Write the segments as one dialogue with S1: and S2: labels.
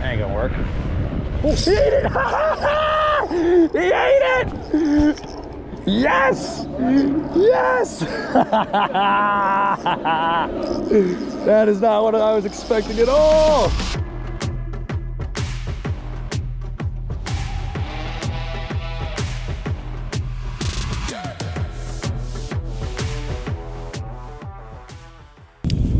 S1: That ain't gonna work. Oh, he ate it! He ate it! Yes! Yes! That is not what I was expecting at all!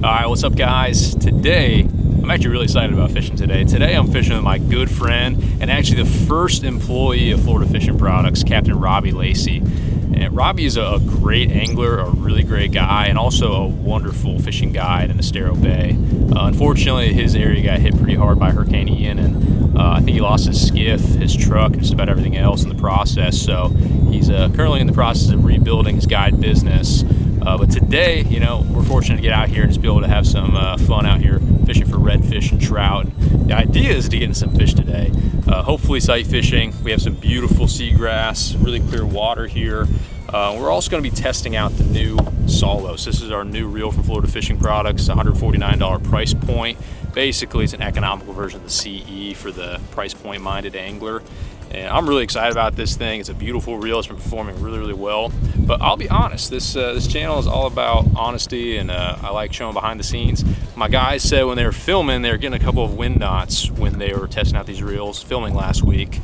S1: Alright, what's up guys? Today, I'm actually really excited about fishing today. Today I'm fishing with my good friend and actually the first employee of Florida Fishing Products, Captain Robby Lacey. And Robby is a great angler, a really great guy, and also a wonderful fishing guide in Estero Bay. Unfortunately, his area got hit pretty hard by Hurricane Ian, and I think he lost his skiff, his truck, and just about everything else in the process. So he's currently in the process of rebuilding his guide business. But today, you know, we're fortunate to get out here and just be able to have some fun out here fishing for redfish and trout. And the idea is to get in some fish today. Hopefully sight fishing. We have some beautiful seagrass, really clear water here. We're also going to be testing out the new Salos. This is our new reel from Florida Fishing Products, $149 price point. Basically, it's an economical version of the CE for the price point minded angler. And I'm really excited about this thing. It's a beautiful reel. It's been performing really, really well. But I'll be honest, this channel is all about honesty, and I like showing behind the scenes. My guys said when they were filming, they were getting a couple of wind knots when they were testing out these reels, filming last week,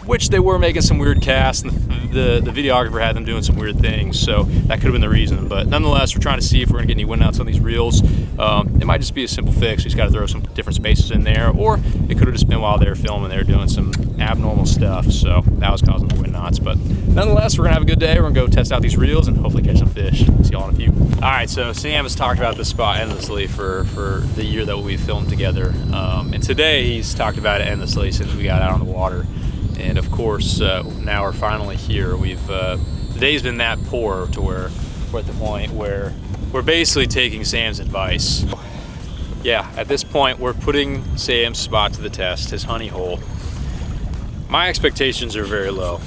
S1: which they were making some weird casts, and the videographer had them doing some weird things, so that could have been the reason. But nonetheless, we're trying to see if we're gonna get any wind knots on these reels. It might just be a simple fix. We just gotta throw some different spaces in there, or it could have just been while they were filming, they were doing some abnormal stuff, so that was causing the wind knots. But nonetheless, we're gonna have a good day. We're gonna go test out these reels and hopefully catch some fish. See y'all in a few. All right, so Sam has talked about this spot endlessly for the year that we filmed together, and today he's talked about it endlessly since we got out on the water. And of course, now we're finally here. The day's been that poor to where we're at the point where we're basically taking Sam's advice. Yeah, at this point, we're putting Sam's spot to the test, his honey hole. My expectations are very low,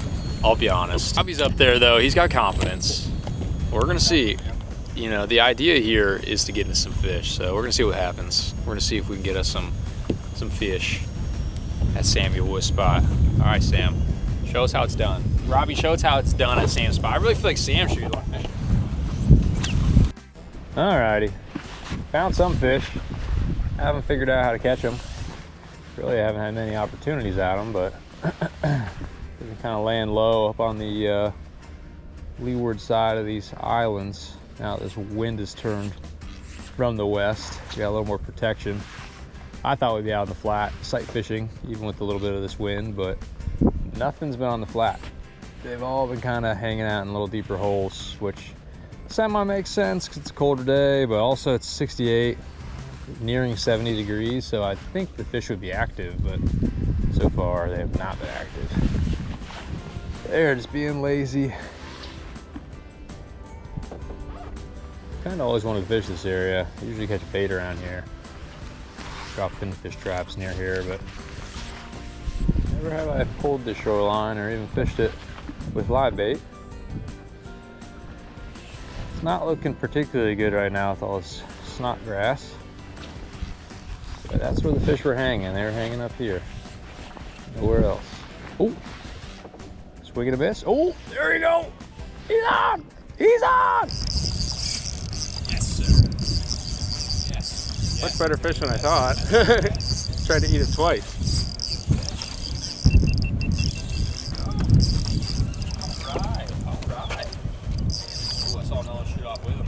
S1: I'll be honest. Robby's up there though, he's got confidence. We're gonna see. You know, the idea here is to get into some fish, so we're gonna see what happens. We're gonna see if we can get us some fish at Samuel's spot. All right, Sam, show us how it's done. Robby, show us how it's done at Sam's spot. I really feel like Sam should be the one fishing. All righty, found some fish. I haven't figured out how to catch them. Really haven't had many opportunities at them, but been kind of laying low up on the leeward side of these islands. Now this wind has turned from the west. We got a little more protection. I thought we'd be out on the flat, sight fishing, even with a little bit of this wind, but nothing's been on the flat. They've all been kind of hanging out in little deeper holes, which semi makes sense because it's a colder day, but also it's 68, nearing 70 degrees, so I think the fish would be active, but so far they have not been active. They're just being lazy. Kind of always wanted to fish this area. I usually catch bait around here. Drop finfish traps near here, but never have I pulled the shoreline or even fished it with live bait. It's not looking particularly good right now with all this snot grass. But that's where the fish were hanging. They were hanging up here. Nowhere else. Oh, swing and a miss. Oh, there you go. He's on. He's on. Much better fish than I thought. Tried to eat it twice. Alright. Ooh, I saw another shoot off with him.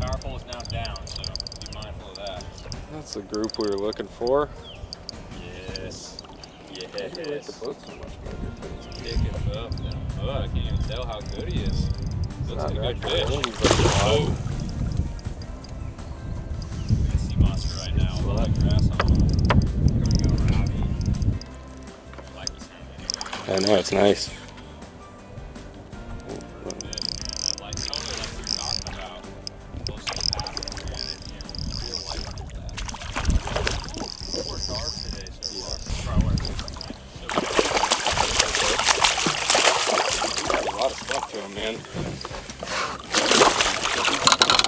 S1: Power pole is now down, so be mindful of that. That's the group we were looking for. Yes. Yes. I like the boat so much better. Pick it up. Oh, I can't even tell how good he is. Looks like a good fish. Oh. Right now, a lot of grass on him. Here we go, Robby. I like this hand anyway. I know, it's nice. Like, totally like we were talking about. Close to the pack, real light like that. Ooh, worked hard today so far. Probably a lot of stuff to him, man.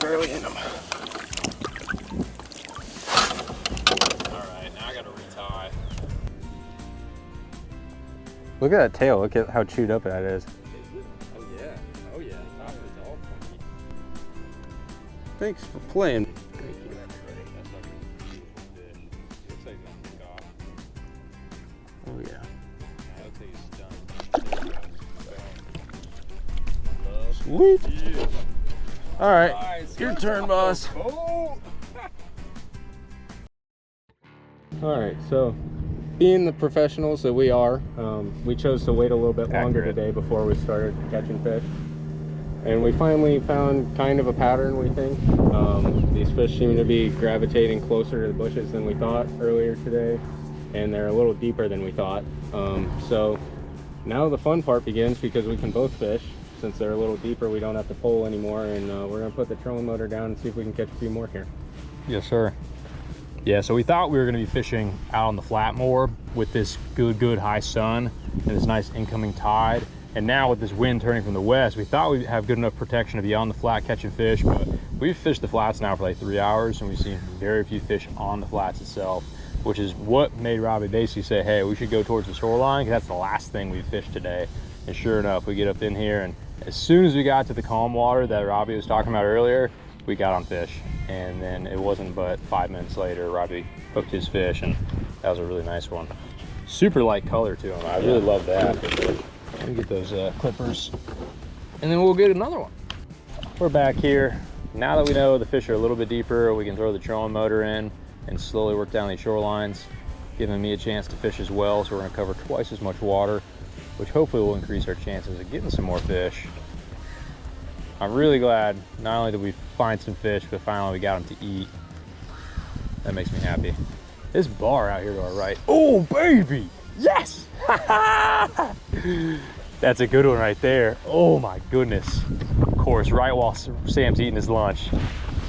S1: Barely in him. Alright, now I gotta retie.
S2: Look at that tail. Look at how chewed up that is.
S1: Oh yeah. Oh yeah. Top of it's all funky.
S2: Thanks for playing. Thank you.
S1: That's like a beautiful fish. Looks like it's on the top.
S2: Oh yeah.
S1: That looks like it's done.
S2: Sweet.
S1: Yeah.
S2: All right.
S1: Nice.
S2: Your turn, boss.
S1: Oh.
S2: All right. So, being the professionals that we are, we chose to wait a little bit longer today before we started catching fish. And we finally found kind of a pattern, we think. These fish seem to be gravitating closer to the bushes than we thought earlier today. And they're a little deeper than we thought. So now the fun part begins because we can both fish. Since they're a little deeper, we don't have to pull anymore. And we're gonna put the trolling motor down and see if we can catch a few more here.
S1: Yes, sir. Yeah, so we thought we were going to be fishing out on the flat more with this good high sun and this nice incoming tide. And now with this wind turning from the west, we thought we'd have good enough protection to be on the flat catching fish, but we've fished the flats now for like 3 hours and we've seen very few fish on the flats itself, which is what made Robby basically say, hey, we should go towards the shoreline because that's the last thing we fished today. And sure enough, we get up in here and as soon as we got to the calm water that Robby was talking about earlier, we got on fish. And then it wasn't but 5 minutes later, Robby hooked his fish, and that was a really nice one. Super light color to him. I really love that. Let me get those clippers, and then we'll get another one. We're back here. Now that we know the fish are a little bit deeper, we can throw the trolling motor in and slowly work down these shorelines, giving me a chance to fish as well. So we're gonna cover twice as much water, which hopefully will increase our chances of getting some more fish. I'm really glad not only did we find some fish, but finally we got them to eat. That makes me happy. This bar out here to our right. Oh, baby! Yes! That's a good one right there. Oh my goodness. Of course, right while Sam's eating his lunch.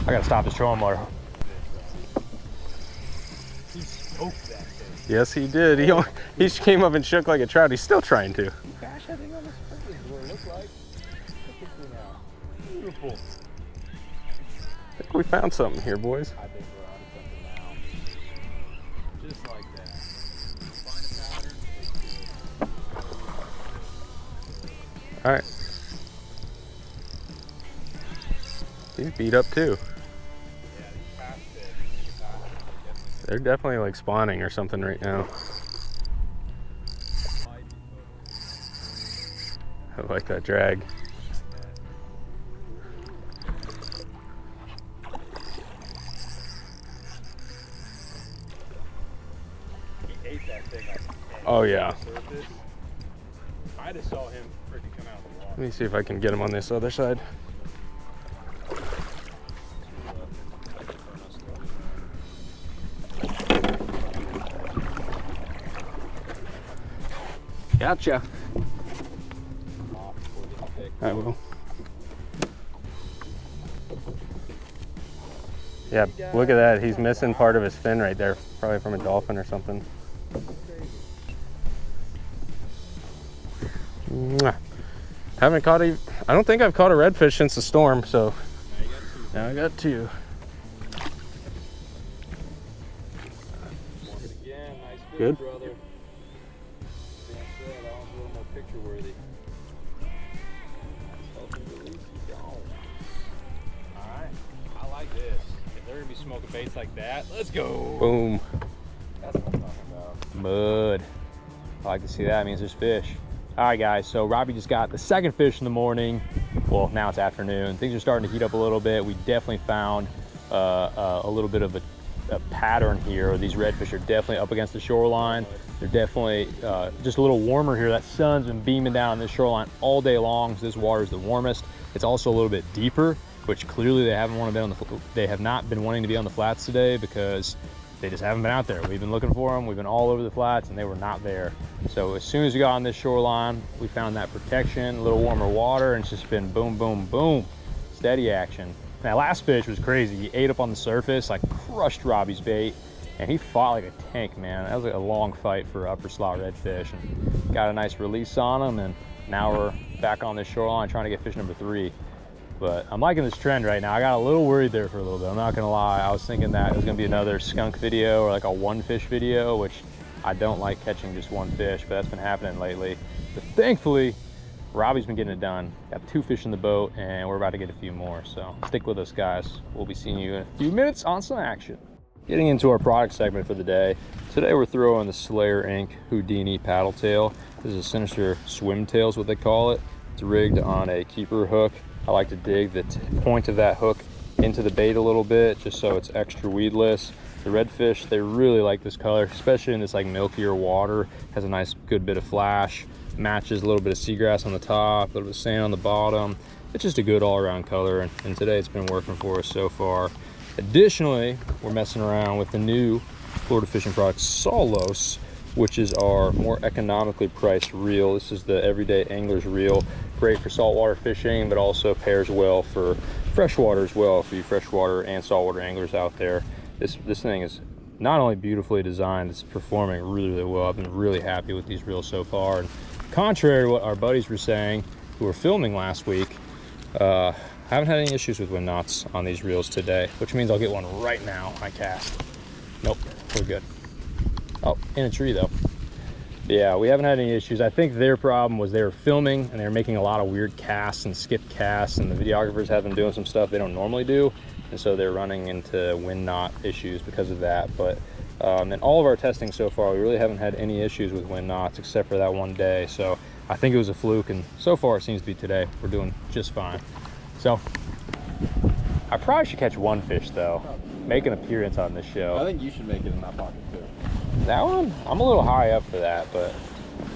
S1: I gotta stop his trolling motor. He smoked that fish.
S2: Yes, he did. He just came up and shook like a trout. He's still trying to.
S1: Gosh, I think on the spring is what it looks like. Look at you now. Beautiful.
S2: I think we found something here, boys.
S1: I think we're onto something now. Just like that. Find a pattern.
S2: All right. He's beat up too.
S1: Yeah, these past fish.
S2: They're definitely like spawning or something right now. I like that drag. Oh yeah.
S1: I just saw him freaking come out of the water.
S2: Let me see if I can get him on this other side. Gotcha. I will. Yeah, look at that. He's missing part of his fin right there. Probably from a dolphin or something. Mwah. Haven't caught a, I don't think I've caught a redfish since the storm, so now I got two. Good.
S1: Smoking baits like that. Let's go.
S2: Boom.
S1: That's what I'm talking about.
S2: Mud.
S1: I like to see that. It means there's fish. All right, guys. So Robby just got the second fish in the morning. Well, now it's afternoon. Things are starting to heat up a little bit. We definitely found a little bit of a pattern here. These redfish are definitely up against the shoreline. They're definitely just a little warmer here. That sun's been beaming down on this shoreline all day long, so this water is the warmest. It's also a little bit deeper, which clearly they have not been wanting to be on the flats today because they just haven't been out there. We've been looking for them. We've been all over the flats and they were not there. So as soon as we got on this shoreline, we found that protection, a little warmer water, and it's just been boom, boom, boom, steady action. That last fish was crazy. He ate up on the surface, like crushed Robby's bait, and he fought like a tank, man. That was like a long fight for upper slot redfish, and got a nice release on him, and now we're back on this shoreline trying to get fish number 3. But I'm liking this trend right now. I got a little worried there for a little bit. I'm not gonna lie. I was thinking that it was gonna be another skunk video or like a one fish video, which I don't like catching just one fish, but that's been happening lately. But thankfully, Robby's been getting it done. Got 2 fish in the boat, and we're about to get a few more. So stick with us, guys. We'll be seeing you in a few minutes on some action. Getting into our product segment for the day. Today we're throwing the Slayer Inc. Houdini paddle tail. This is a sinister swim tail is what they call it. It's rigged on a keeper hook. I like to dig the point of that hook into the bait a little bit, just so it's extra weedless. The redfish, they really like this color, especially in this like milkier water. Has a nice good bit of flash, matches a little bit of seagrass on the top, a little bit of sand on the bottom. It's just a good all-around color, and today it's been working for us so far. Additionally, we're messing around with the new Florida fishing product Salos, which is our more economically priced reel. This is the everyday angler's reel. Great for saltwater fishing, but also pairs well for freshwater as well, for you freshwater and saltwater anglers out there. This thing is not only beautifully designed, it's performing really, really well. I've been really happy with these reels so far. And contrary to what our buddies were saying, who were filming last week, I haven't had any issues with wind knots on these reels today, which means I'll get one right now when I cast. Nope, we're good. Oh, in a tree though. Yeah, we haven't had any issues. I think their problem was they were filming and they were making a lot of weird casts and skip casts, and the videographers have been doing some stuff they don't normally do, and so they're running into wind knot issues because of that. But in all of our testing so far, we really haven't had any issues with wind knots except for that one day. So I think it was a fluke, and so far it seems to be today. We're doing just fine. So I probably should catch one fish though, make an appearance on this show.
S2: I think you should make it in that pocket too.
S1: That one, I'm a little high up for that, but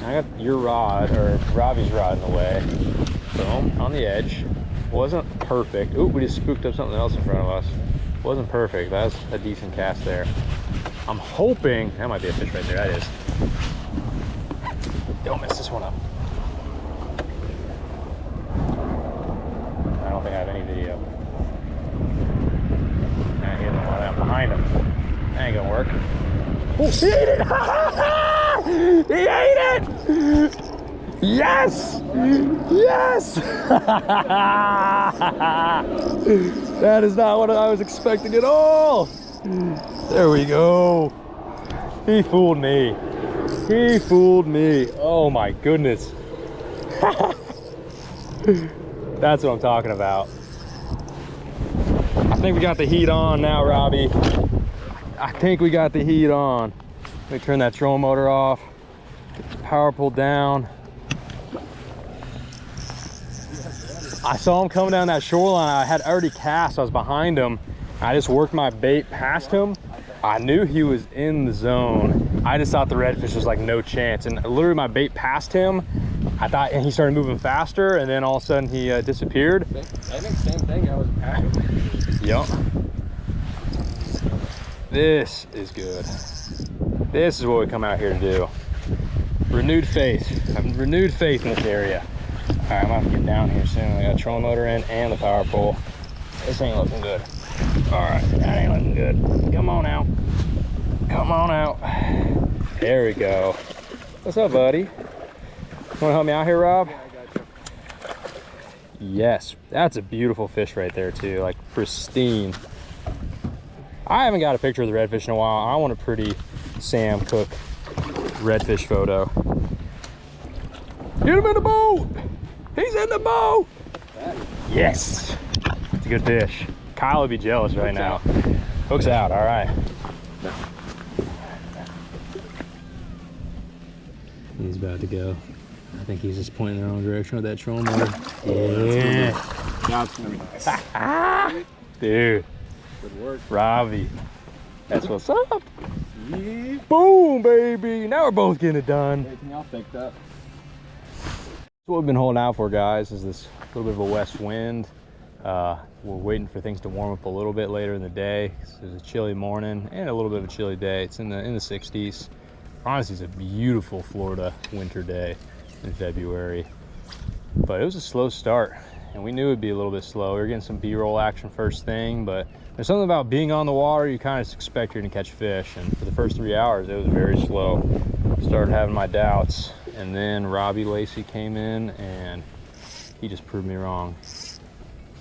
S1: I got your rod, or Robby's rod in the way. Boom, on the edge. Wasn't perfect. Ooh, we just spooked up something else in front of us. Wasn't perfect, that was a decent cast there. I'm hoping, that might be a fish right there, that is. Don't mess this one up. I don't think I have any video. Nah, he doesn't want that. I'm behind him. That ain't gonna work. Oh, he ate it! He ate it! Yes! Yes! That is not what I was expecting at all. There we go. He fooled me. He fooled me. Oh my goodness. That's what I'm talking about. I think we got the heat on now, Robby. I think we got the heat on. Let me turn that trolling motor off. Get the power pull down. I saw him coming down that shoreline. I had already cast. I was behind him. I just worked my bait past him. I knew he was in the zone. I just thought the redfish was like no chance. And literally my bait passed him. I thought, and he started moving faster, and then all of a sudden he disappeared.
S2: I think same thing. I was past.
S1: Yup. This is good. This is what we come out here to do. Renewed faith. I have renewed faith in this area. All right, I'm gonna have to get down here soon. I got a trolling motor in and the power pole. This ain't looking good. All right, that ain't looking good. Come on out. Come on out. There we go. What's up, buddy? You wanna help me out here, Rob?
S2: Yeah, I got you.
S1: Yes, that's a beautiful fish right there too, like pristine. I haven't got a picture of the redfish in a while. I want a pretty Sam Cooke redfish photo. Get him in the boat! He's in the boat! Yes! It's a good fish. Kyle would be jealous right now. Hook's out, all right. He's about to go. I think he's just pointing in the wrong direction with that trolling motor. Yeah.
S2: Now it's gonna be nice.
S1: Dude.
S2: Good work.
S1: Robby. That's what's up. Yeah. Boom, baby. Now we're both getting it done.
S2: Everything else picked up.
S1: So what we've been holding out for, guys, is this little bit of a west wind. We're waiting for things to warm up a little bit later in the day. It's a chilly morning and a little bit of a chilly day. It's in the 60s. Honestly, it's a beautiful Florida winter day in February. But it was a slow start, and we knew it'd be a little bit slow. We were getting some B-roll action first thing, but there's something about being on the water, you kind of expect you're gonna catch fish. And for the first 3 hours, it was very slow. Started having my doubts, and then Robby Lacey came in, and he just proved me wrong.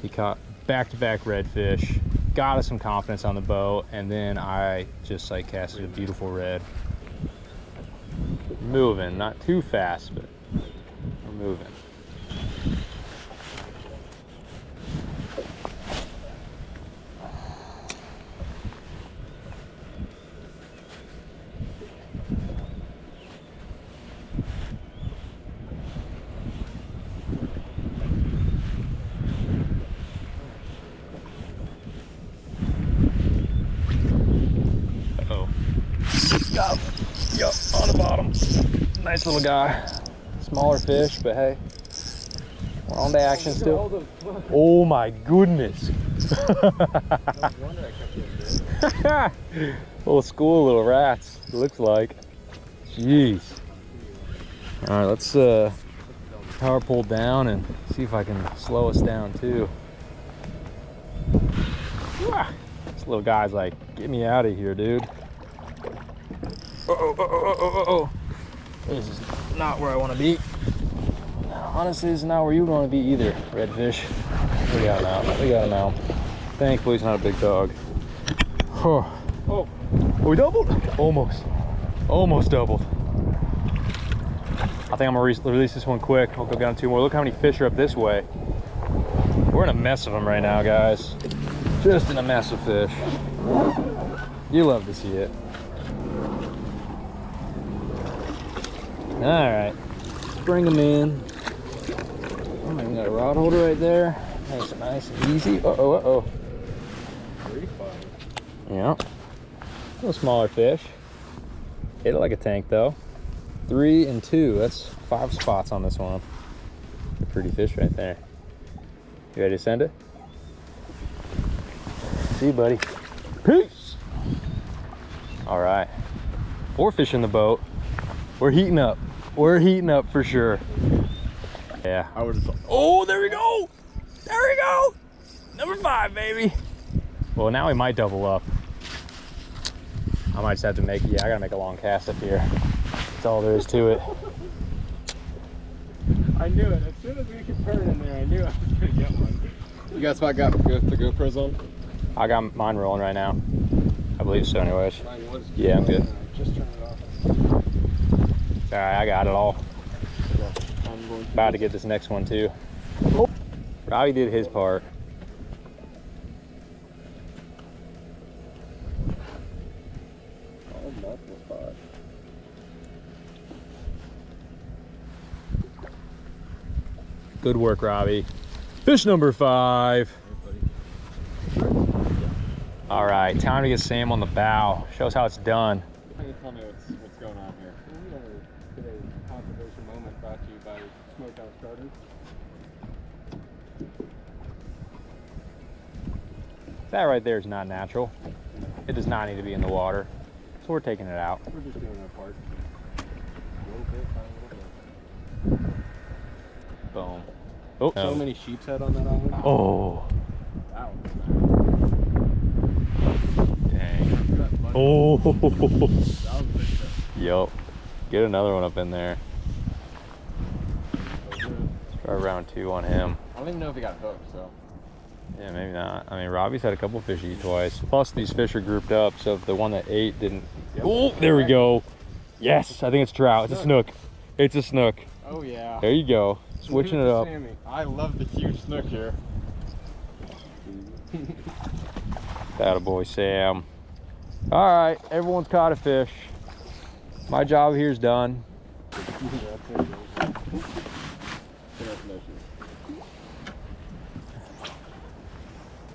S1: He caught back-to-back redfish, got us some confidence on the boat, and then I just like casted a beautiful red. Moving, not too fast, but we're moving. Got him. Yup, on the bottom. Nice little guy. Smaller fish, but hey, we're on to action still. Oh my goodness. Little school of little rats, it looks like. Jeez. All right, let's power pull down and see if I can slow us down too. This little guy's like, get me out of here, dude. This is not where I want to be. Honestly, this is not where you want to be either, Redfish. We got him out. We got him out. Thankfully, he's not a big dog. Oh, we doubled? Almost. Almost doubled. I think I'm gonna release this one quick. We'll go down 2 more. Look how many fish are up this way. We're in a mess of them right now, guys. Just in a mess of fish. You love to see it. All right, bring them in. Oh, we got a rod holder right there. Nice and easy. Uh-oh. Yeah. A little smaller fish. Hit it like a tank though. 3 and 2. That's 5 spots on this one. A pretty fish right there. You ready to send it? See you, buddy. Peace. All right. 4 fish in the boat. We're heating up. We're heating up for sure. Yeah. I would have. Oh, there we go. There we go. Number 5, baby. Well, now we might double up. I might just have to make, I gotta make a long cast up here. That's all there is to it.
S2: I knew it. As soon as we could turn in there, I knew I was gonna get one. You guys the GoPros on?
S1: I got mine rolling right now. I believe so anyways.
S2: Mine was.
S1: Yeah, I'm good.
S2: Just turn it off.
S1: All right, I got it all. About to get this next one too. Oh. Robby did his part.
S2: Oh, multiple spots.
S1: Good work, Robby. Fish number 5. All right, time to get Sam on the bow. Show us how it's done.
S2: Can you tell me what's going on here? Today's conservation moment brought to you by Smokehouse Gardens.
S1: That right there is not natural. It does not need to be in the water. So we're taking it out.
S2: We're just doing our part. A little bit, a little bit.
S1: Boom. Oh,
S2: so many sheep's head on that island.
S1: Oh.
S2: That one.
S1: Dang. Oh. Yup. Get another one up in there. Let's try round 2 on him.
S2: I don't even know if he got hooked, so.
S1: Yeah, maybe not. I mean, Robby's had a couple fish eat twice. Plus, these fish are grouped up, so if the one that ate didn't... Yep. Oh, there we go. Yes, I think it's trout. It's a snook. It's a snook.
S2: Oh, yeah.
S1: There you go. Switching it up.
S2: I love the huge snook here.
S1: Attaboy, Sam. All right, everyone's caught a fish. My job here is done.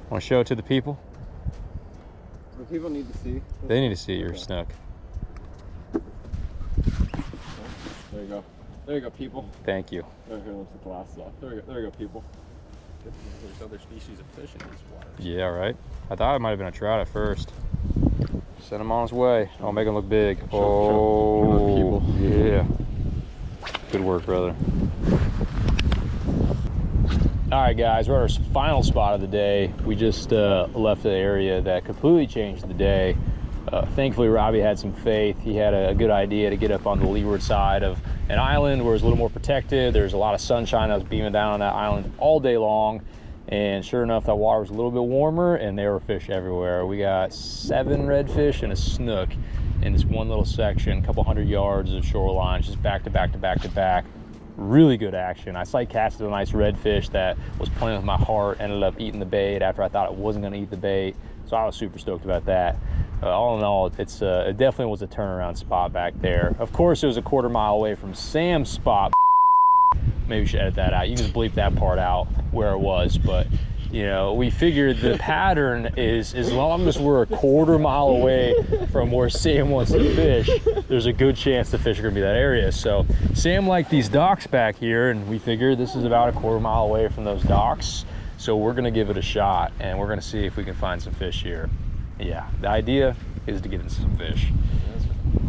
S1: Want to show it to the people?
S2: The people need to see.
S1: They need to see your snook.
S2: There you go. There you go, people.
S1: Thank you.
S2: Here, let's get the last off. There you go, people. There's other species of fish in these waters.
S1: Yeah, right. I thought it might have been a trout at first. Send him on his way. I'll make him look big. Oh, yeah. Good work, brother. All right, guys, we're at our final spot of the day. We just left the area that completely changed the day. Thankfully, Robby had some faith. He had a good idea to get up on the leeward side of an island where it's a little more protected. There's a lot of sunshine that was beaming down on that island all day long. And sure enough, that water was a little bit warmer and there were fish everywhere. We got 7 redfish and a snook in this one little section, a couple 100 yards of shoreline, just back to back to back to back. Really good action. I sight casted a nice redfish that was playing with my heart, ended up eating the bait after I thought it wasn't going to eat the bait. So I was super stoked about that. All in all, it definitely was a turnaround spot back there. Of course, it was a 1/4 mile away from Sam's spot. Maybe we should edit that out. You can just bleep that part out where it was. But, you know, we figured the pattern is as long as we're a 1/4 mile away from where Sam wants to fish, there's a good chance the fish are going to be that area. So Sam liked these docks back here, and we figured this is about a 1/4 mile away from those docks. So we're going to give it a shot, and we're going to see if we can find some fish here. Yeah, the idea is to get into some fish.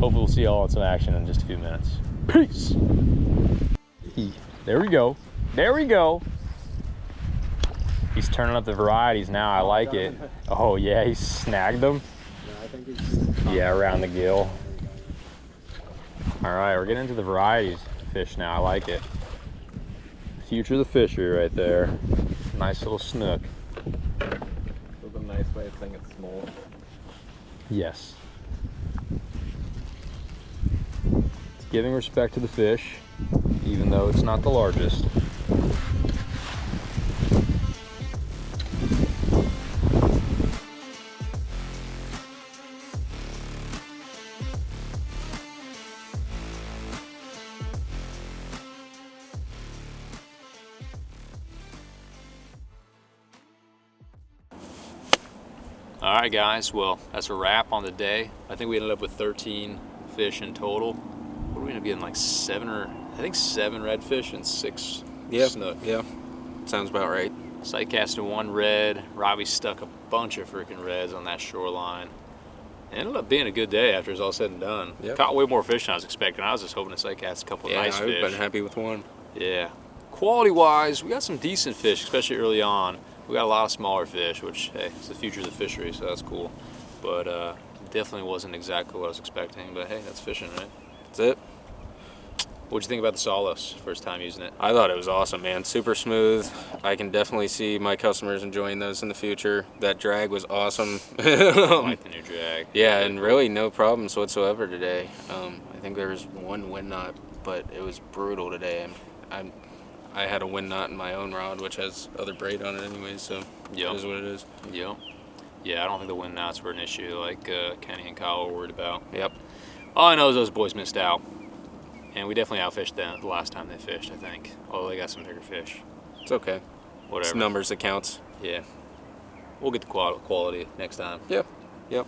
S1: Hopefully we'll see y'all in some action in just a few minutes. Peace. There we go. There we go. He's turning up the varieties now. I like it. Oh yeah, he snagged them. Yeah, around the gill. All right, we're getting into the varieties fish now. I like it. Future of the fishery right there. Nice little snook.
S2: That's a nice way of saying it's small.
S1: Yes. It's giving respect to the fish, even though it's not the largest. All right, guys, well, that's a wrap on the day. I think we ended up with 13 fish in total. What do we end up getting, like 7 redfish and 6 snook.
S2: Yeah, sounds about right.
S1: Sight casted 1 red. Robby stuck a bunch of freaking reds on that shoreline. It ended up being a good day after it was all said and done.
S2: Yep.
S1: Caught way more fish than I was expecting. I was just hoping to sight cast a couple of nice fish.
S2: Yeah, I've been happy with 1.
S1: Yeah. Quality-wise, we got some decent fish, especially early on. We got a lot of smaller fish, which, hey, it's the future of the fishery, so that's cool. But definitely wasn't exactly what I was expecting. But hey, that's fishing, right?
S2: That's it.
S1: What'd you think about the Salos, first time using it?
S2: I thought it was awesome, man. Super smooth. I can definitely see my customers enjoying those in the future. That drag was awesome.
S1: I like the new drag.
S2: Yeah, and really no problems whatsoever today. I think there was 1 wind knot, but it was brutal today. I had a wind knot in my own rod, which has other braid on it anyway, so
S1: Yep.
S2: It is what it is.
S1: Yep. Yeah, I don't think the wind knots were an issue like Kenny and Kyle were worried about.
S2: Yep.
S1: All I know is those boys missed out. And we definitely outfished them the last time they fished, I think. Although they got some bigger fish.
S2: It's okay.
S1: Whatever.
S2: It's numbers that counts.
S1: Yeah. We'll get the quality next time.
S2: Yep. Yep.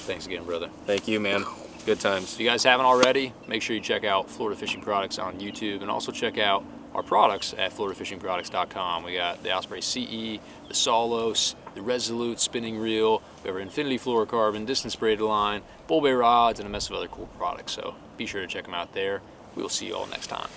S1: Thanks again, brother.
S2: Thank you, man. Good times.
S1: If you guys haven't already, make sure you check out Florida Fishing Products on YouTube, and also check out our products at floridafishingproducts.com. We got the Osprey CE, the Salos, the Resolute spinning reel, we have our Infinity fluorocarbon, distance braided line, bull bait rods, and a mess of other cool products. So be sure to check them out there. We will see you all next time.